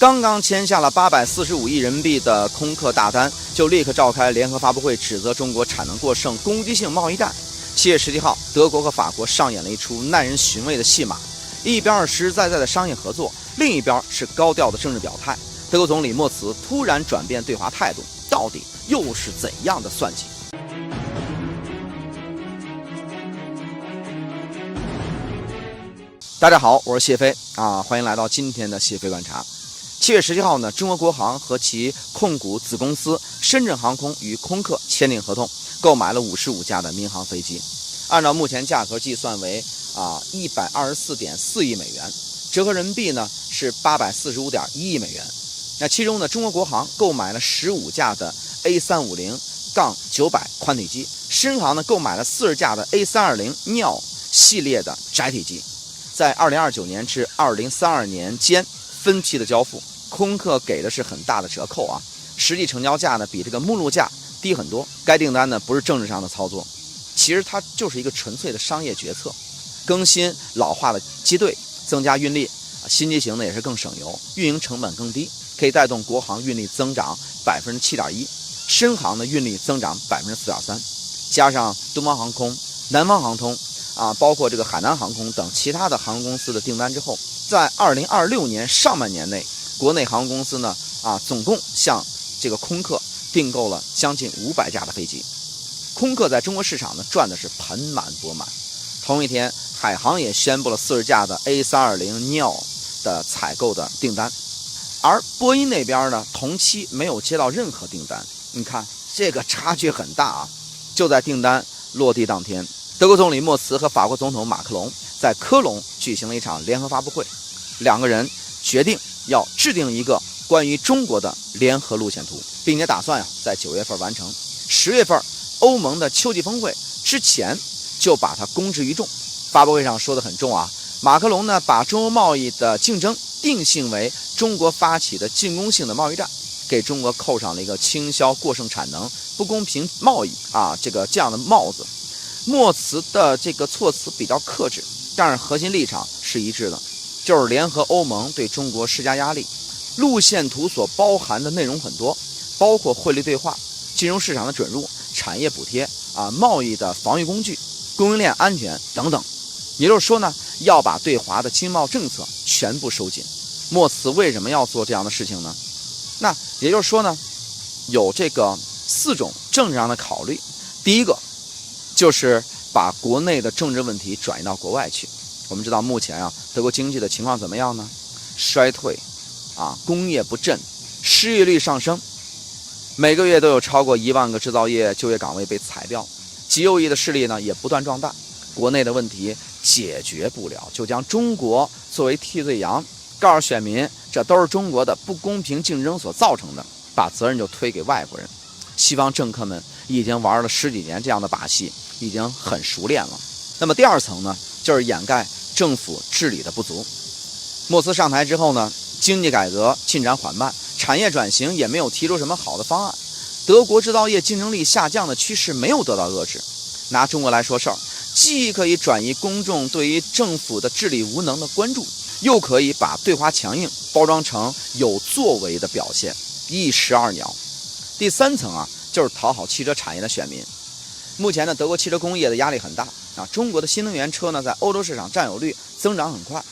剛剛簽下了845億人民幣的空客大單，就立刻召開聯合發布會，指責中國產能過剩、攻擊性貿易戰。7月17號，德國和法國上演了一出耐人尋味的戲碼，一邊是實實在在的商業合作，另一邊是高調的政治表態。德國總理默茨突然轉變對華態度，到底又是怎樣的算計？大家好，我是謝飛歡迎來到今天的謝飛觀察。7月17號呢，中国国航和其控股子公司深圳航空与空客簽訂合同，購買了55架的民航飛機，按照目前價格計算為124.4亿美元，折合人民幣呢是845.1亿美元。那其中呢，中国国航购買了15架的 A350-900 宽体机，深航呢购买了40架的 A320neo 系列的窄体机，在2029年至2032年间分期的交付。空客給的是很大的折扣實際成交價呢比這個目錄價低很多。該訂單呢不是政治上的操作，其實它就是一個純粹的商業決策，更新老化的機隊，增加運力，新機型呢也是更省油，運營成本更低，可以帶動國航運力增長7.1%，深航的運力增長4.3%，加上東方航空、南方航空包括这個海南航空等其他的航空公司的訂單之後，在2026年上半年內，國內航空公司呢總共向這個空客訂購了將近500架的飛機。空客在中國市場呢賺的是盆滿缽滿。同一天，海航也宣布了40架的 A320neo 的採購的訂單，而波音那邊呢同期沒有接到任何訂單。你看這個差距很大就在訂單落地當天，德國總理默茨和法國總統馬克龍在科隆舉行了一場聯合發布會，兩個人決定要制定一個關於中國的聯合路線圖，並且打算在9月份完成。10月份歐盟的秋季峰會之前就把它公之於眾。發布會上說得很重馬克龍呢把中歐貿易的競爭定性為中國發起的進攻性的貿易戰，給中國扣上了一個傾銷過剩產能、不公平貿易這樣的帽子。默茨的這個措辭比較克制，但是核心立場是一致的，就是聯合歐盟對中國施加壓力。路線圖所包含的內容很多，包括匯率對話、金融市場的准入、產業補貼貿易的防禦工具、供應鏈安全等等。也就是說呢，要把對華的經貿政策全部收緊。默茨為什麼要做這樣的事情呢？那也就是說呢，有這個4種政治上的考慮。第一個就是把國內的政治問題轉移到國外去。我們知道目前德國經濟的情況怎麼樣呢？衰退工業不振，失業率上升，每個月都有超過1萬個製造業就業崗位被裁掉，極右翼的勢力呢也不斷壯大。國內的問題解決不了，就將中國作為替罪羊，告訴選民這都是中國的不公平競爭所造成的，把責任就推給外國人。西方政客們已經玩了10幾年這樣的把戲，已經很熟練了。那麼第二層呢，就是掩蓋政府治理的不足。默茨上台之後呢，經濟改革進展緩慢，產業轉型也沒有提出什麼好的方案，德國製造業競爭力下降的趨勢沒有得到遏制。拿中國來說事兒，既可以轉移公眾對於政府的治理無能的關注，又可以把對華強硬包裝成有作為的表現，一石二鳥。第三層就是討好汽車產業的選民。目前呢，德國汽車工業的壓力很大中国的新能源車呢，在歐洲市場占有率增長很快，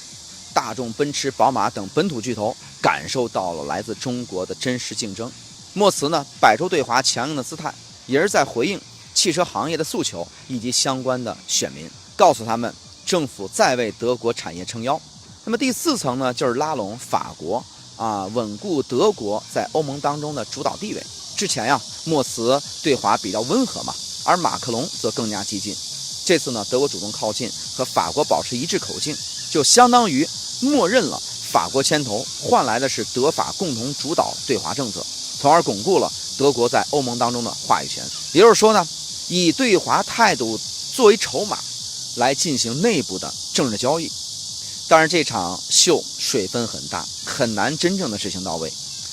大众、奔驰、寶馬等本土巨頭感受到了来自中國的真實競爭。默茨呢，擺出對華強硬的姿態，也是在回應汽車行業的訴求以及相關的選民，告訴他們政府在為德國產業撐腰。那麼第4層呢，就是拉攏法國穩固德國在歐盟當中的主導地位。之前默茨对華比較溫和嘛，而馬克龍則更加激進。這次呢，德國主動靠近，和法國保持一致口徑，就相當於默認了法國牽頭，換來的是德法共同主導對華政策，從而鞏固了德國在歐盟當中的話語權。也就是說呢，以对華態度作為籌碼來進行內部的政治交易。當然這場秀水分很大，很難真正的執行到位。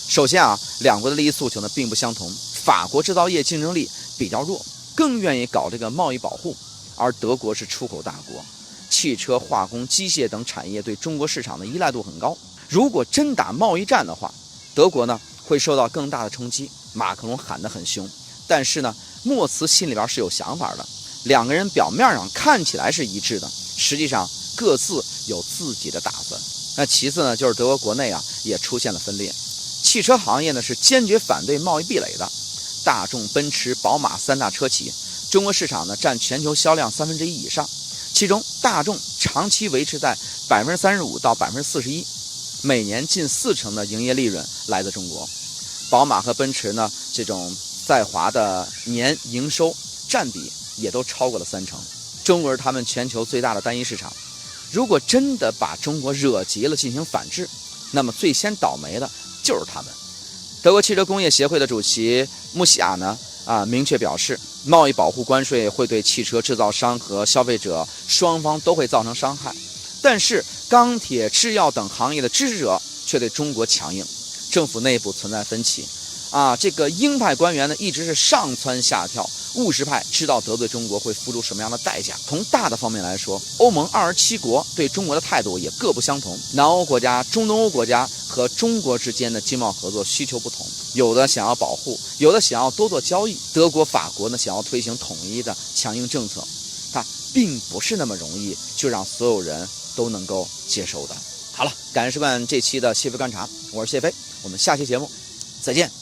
首先兩國的利益訴求呢並不相同，法國製造業競爭力比較弱，更願意搞這個貿易保護，而德國是出口大國，汽車、化工、機械等產業對中國市場的依賴度很高。如果真打貿易戰的話，德國呢會受到更大的衝擊。馬克龍喊得很兇，但是呢，默茨心裡邊是有想法的。两個人表面上看起來是一致的，實際上各自有自己的打算。那其次呢，就是德国国內也出現了分裂。汽車行業呢是堅決反对貿易壁壘的，大众、奔驰、寶馬三大車企，中國市场呢占全球銷量1/3以上，其中大众長期維持在35%到41%，每年近40%的營業利潤來自中國。寶馬和奔馳呢，這種在華的年營收占比也都超過了30%。中國是他們全球最大的單一市場。如果真的把中國惹急了进行反制，那麼最先倒霉的就是他们。德国汽车工業協會的主席穆西亞呢，明確表示，貿易保護關稅會對汽車製造商和消費者雙方都會造成傷害，但是鋼鐵、製藥等行業的支持者卻對中國強硬。政府內部存在分歧，這個鷹派官員呢一直是上蹿下跳，務實派知道得罪中國會付出什麼樣的代價。從大的方面來說，歐盟27國對中國的態度也各不相同。南歐國家、中東歐国家和中國之間的經貿合作需求不同，有的想要保護，有的想要多做交易。德國、法國呢想要推行統一的强硬政策，它并不是那麼容易就讓所有人都能夠接受的。好了，感謝收看這期的谢飞觀察，我是謝飞。我們下期節目再見。